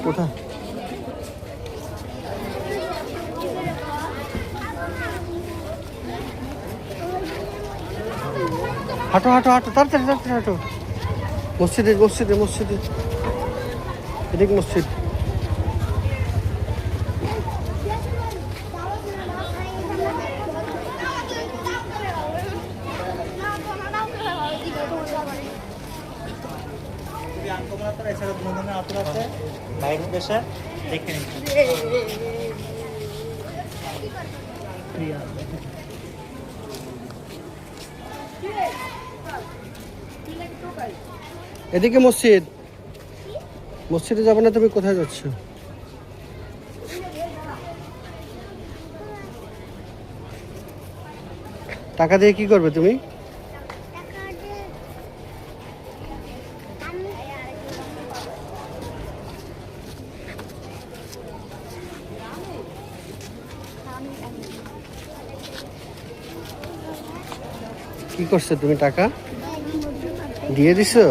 কোথায়? হাঁটো হাঁটো হাঁটো, তাড়াতাড়ি তাড়াতাড়ি হাঁটো। মসজিদে মসজিদে মসজিদে, এদিক মসজিদ। এছাড়া বিনোদনের অফার আছে, বাইরের দেশে দেখে নিন। এদিকে মসজিদ। মসজিদে যাবে না? তুমি কোথায় যাচ্ছ? টাকা দিয়ে কি করবে তুমি? কি করছো তুমি? টাকা দিয়ে দিছো?